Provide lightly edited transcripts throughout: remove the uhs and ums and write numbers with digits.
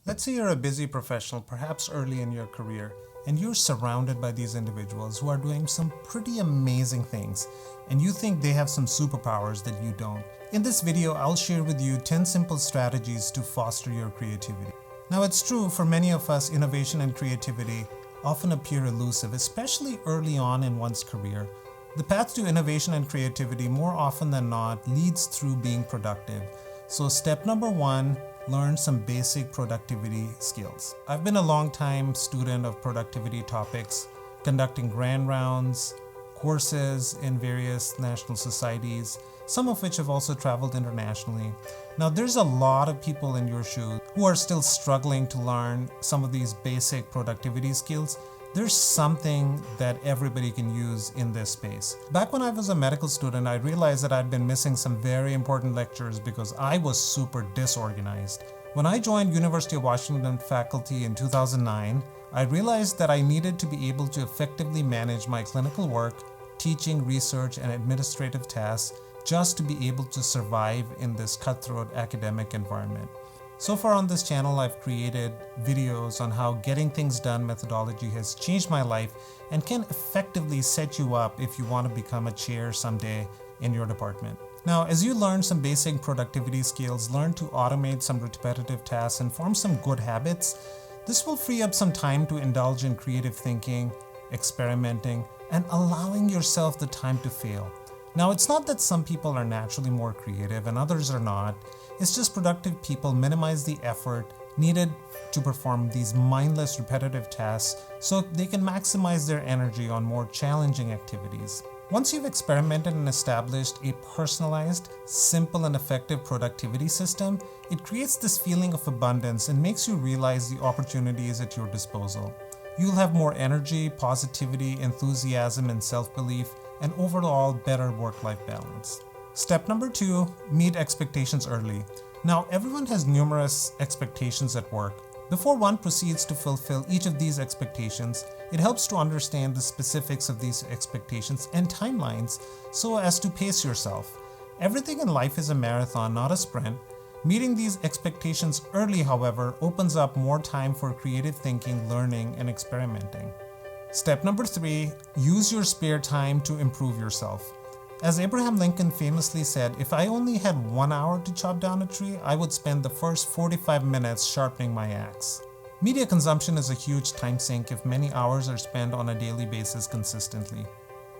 Let's say you're a busy professional, perhaps early in your career, and you're surrounded by these individuals who are doing some pretty amazing things, and you think they have some superpowers that you don't. In this video, I'll share with you 10 simple strategies to foster your creativity. Now, it's true for many of us, innovation and creativity often appear elusive, especially early on in one's career. The path to innovation and creativity, more often than not, leads through being productive. So step number one, learn some basic productivity skills. I've been a long-time student of productivity topics, conducting grand rounds, courses in various national societies, some of which have also traveled internationally. Now, there's a lot of people in your shoes who are still struggling to learn some of these basic productivity skills. There's something that everybody can use in this space. Back when I was a medical student, I realized that I'd been missing some very important lectures because I was super disorganized. When I joined University of Washington faculty in 2009, I realized that I needed to be able to effectively manage my clinical work, teaching, research, and administrative tasks just to be able to survive in this cutthroat academic environment. So far on this channel, I've created videos on how getting things done methodology has changed my life and can effectively set you up if you want to become a chair someday in your department. Now, as you learn some basic productivity skills, learn to automate some repetitive tasks and form some good habits, this will free up some time to indulge in creative thinking, experimenting, and allowing yourself the time to fail. Now, it's not that some people are naturally more creative and others are not. It's just productive people minimize the effort needed to perform these mindless repetitive tasks so they can maximize their energy on more challenging activities. Once you've experimented and established a personalized, simple, and effective productivity system, it creates this feeling of abundance and makes you realize the opportunities at your disposal. You'll have more energy, positivity, enthusiasm, and self-belief, and overall better work-life balance. Step number two, meet expectations early. Now, everyone has numerous expectations at work. Before one proceeds to fulfill each of these expectations, it helps to understand the specifics of these expectations and timelines so as to pace yourself. Everything in life is a marathon, not a sprint. Meeting these expectations early, however, opens up more time for creative thinking, learning, and experimenting. Step number three, use your spare time to improve yourself. As Abraham Lincoln famously said, if I only had 1 hour to chop down a tree, I would spend the first 45 minutes sharpening my axe. Media consumption is a huge time sink if many hours are spent on a daily basis consistently.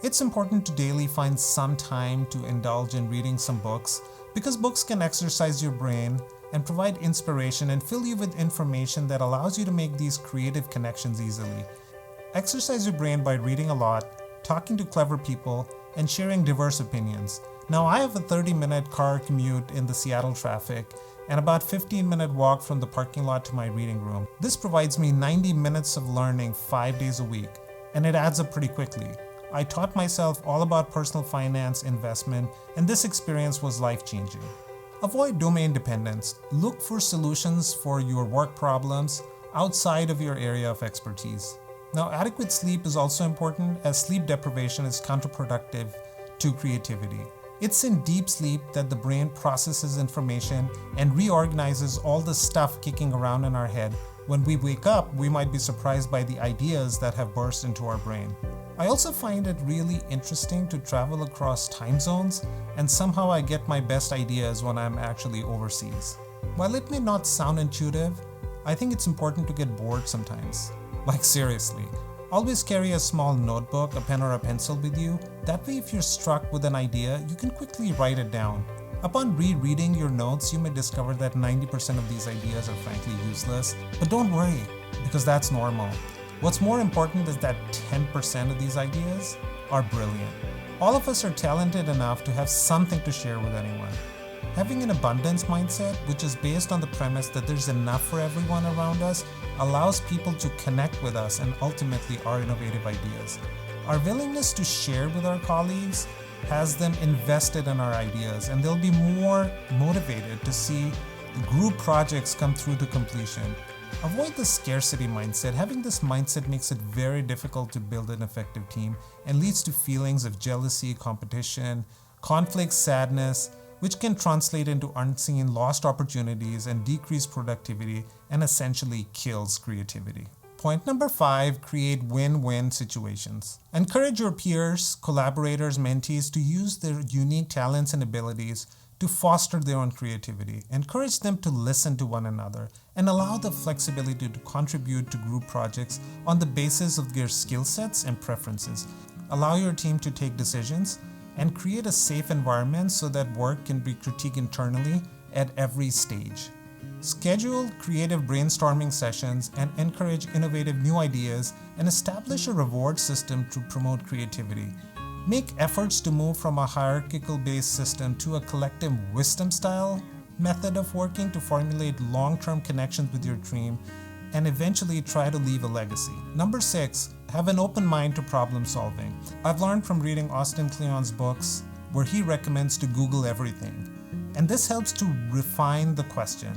It's important to daily find some time to indulge in reading some books because books can exercise your brain and provide inspiration and fill you with information that allows you to make these creative connections easily. Exercise your brain by reading a lot, talking to clever people, and sharing diverse opinions. Now, I have a 30-minute car commute in the Seattle traffic and about 15-minute walk from the parking lot to my reading room. This provides me 90 minutes of learning 5 days a week, and it adds up pretty quickly. I taught myself all about personal finance, investment, and this experience was life-changing. Avoid domain dependence. Look for solutions for your work problems outside of your area of expertise. Now, adequate sleep is also important as sleep deprivation is counterproductive to creativity. It's in deep sleep that the brain processes information and reorganizes all the stuff kicking around in our head. When we wake up, we might be surprised by the ideas that have burst into our brain. I also find it really interesting to travel across time zones, and somehow I get my best ideas when I'm actually overseas. While it may not sound intuitive, I think it's important to get bored sometimes. Like seriously, always carry a small notebook, a pen or a pencil with you. That way if you're struck with an idea, you can quickly write it down. Upon rereading your notes, you may discover that 90% of these ideas are frankly useless, but don't worry, because that's normal. What's more important is that 10% of these ideas are brilliant. All of us are talented enough to have something to share with anyone. Having an abundance mindset, which is based on the premise that there's enough for everyone around us, allows people to connect with us and ultimately our innovative ideas. Our willingness to share with our colleagues has them invested in our ideas, and they'll be more motivated to see the group projects come through to completion. Avoid the scarcity mindset. Having this mindset makes it very difficult to build an effective team and leads to feelings of jealousy, competition, conflict, sadness, which can translate into unseen lost opportunities and decreased productivity and essentially kills creativity. Point number 5, create win-win situations. Encourage your peers, collaborators, mentees to use their unique talents and abilities to foster their own creativity. Encourage them to listen to one another and allow the flexibility to contribute to group projects on the basis of their skill sets and preferences. Allow your team to take decisions and create a safe environment so that work can be critiqued internally at every stage. Schedule creative brainstorming sessions and encourage innovative new ideas and establish a reward system to promote creativity. Make efforts to move from a hierarchical-based system to a collective wisdom-style method of working to formulate long-term connections with your team and eventually try to leave a legacy. Number 6, have an open mind to problem solving. I've learned from reading Austin Kleon's books where he recommends to Google everything, and this helps to refine the question.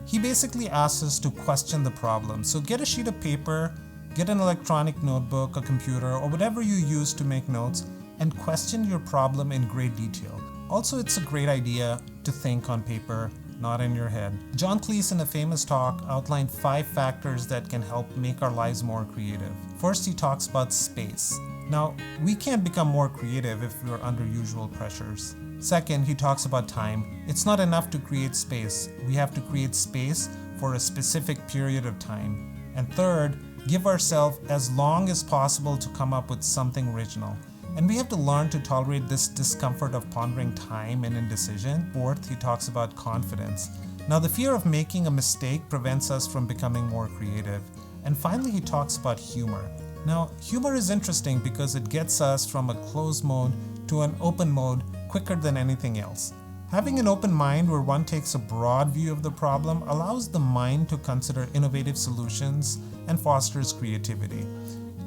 He basically asks us to question the problem. So get a sheet of paper, get an electronic notebook, a computer, or whatever you use to make notes, and question your problem in great detail. Also, it's a great idea to think on paper, not in your head. John Cleese, in a famous talk, outlined 5 factors that can help make our lives more creative. First, he talks about space. Now, we can't become more creative if we're under usual pressures. Second, he talks about time. It's not enough to create space. We have to create space for a specific period of time. And third, give ourselves as long as possible to come up with something original. And we have to learn to tolerate this discomfort of pondering time and indecision. Fourth, he talks about confidence. Now, the fear of making a mistake prevents us from becoming more creative. And finally, he talks about humor. Now, humor is interesting because it gets us from a closed mode to an open mode quicker than anything else. Having an open mind where one takes a broad view of the problem allows the mind to consider innovative solutions and fosters creativity.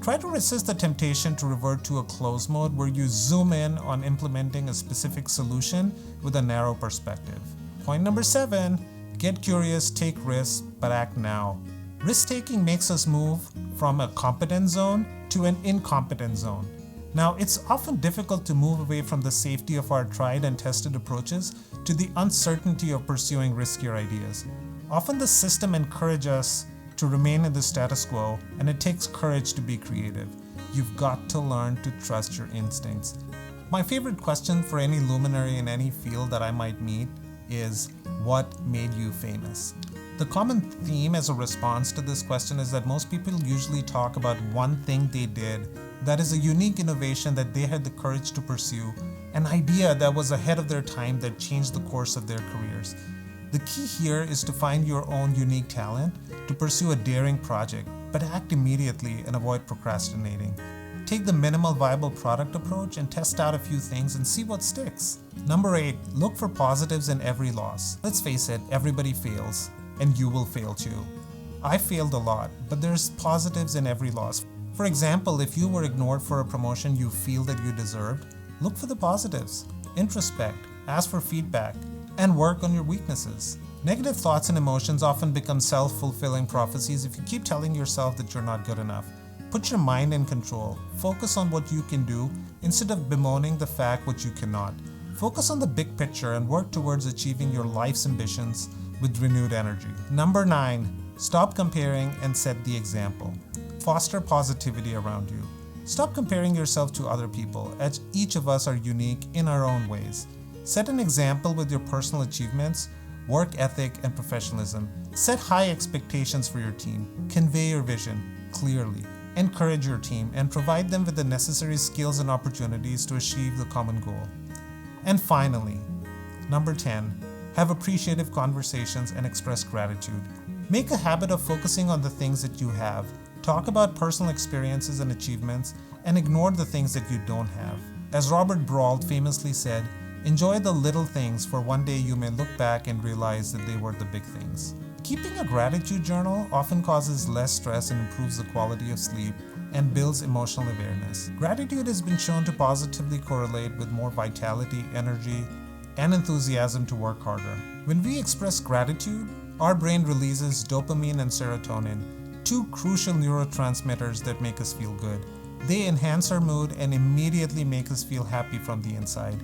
Try to resist the temptation to revert to a closed mode where you zoom in on implementing a specific solution with a narrow perspective. Point number 7, get curious, take risks, but act now. Risk-taking makes us move from a competent zone to an incompetent zone. Now, it's often difficult to move away from the safety of our tried and tested approaches to the uncertainty of pursuing riskier ideas. Often the system encourages us to remain in the status quo, and it takes courage to be creative. You've got to learn to trust your instincts. My favorite question for any luminary in any field that I might meet is, what made you famous? The common theme as a response to this question is that most people usually talk about one thing they did that is a unique innovation that they had the courage to pursue, an idea that was ahead of their time that changed the course of their careers. The key here is to find your own unique talent, to pursue a daring project, but act immediately and avoid procrastinating. Take the minimal viable product approach and test out a few things and see what sticks. Number 8, look for positives in every loss. Let's face it, everybody fails, and you will fail too. I failed a lot, but there's positives in every loss. For example, if you were ignored for a promotion you feel that you deserved, look for the positives, introspect, ask for feedback, and work on your weaknesses. Negative thoughts and emotions often become self-fulfilling prophecies if you keep telling yourself that you're not good enough. Put your mind in control. Focus on what you can do instead of bemoaning the fact what you cannot. Focus on the big picture and work towards achieving your life's ambitions with renewed energy. Number 9, stop comparing and set the example. Foster positivity around you. Stop comparing yourself to other people, as each of us are unique in our own ways. Set an example with your personal achievements, work ethic, and professionalism. Set high expectations for your team. Convey your vision clearly. Encourage your team and provide them with the necessary skills and opportunities to achieve the common goal. And finally, number 10, have appreciative conversations and express gratitude. Make a habit of focusing on the things that you have. Talk about personal experiences and achievements and ignore the things that you don't have. As Robert Brault famously said, enjoy the little things, for one day you may look back and realize that they were the big things. Keeping a gratitude journal often causes less stress and improves the quality of sleep and builds emotional awareness. Gratitude has been shown to positively correlate with more vitality, energy, and enthusiasm to work harder. When we express gratitude, our brain releases dopamine and serotonin, 2 crucial neurotransmitters that make us feel good. They enhance our mood and immediately make us feel happy from the inside.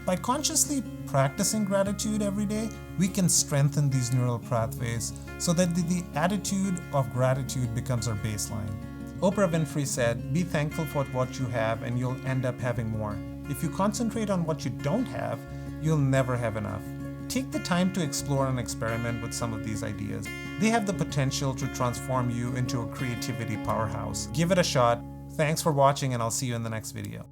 By consciously practicing gratitude every day, we can strengthen these neural pathways so that the attitude of gratitude becomes our baseline. Oprah Winfrey said, "Be thankful for what you have and you'll end up having more. If you concentrate on what you don't have, you'll never have enough." Take the time to explore and experiment with some of these ideas. They have the potential to transform you into a creativity powerhouse. Give it a shot. Thanks for watching, and I'll see you in the next video.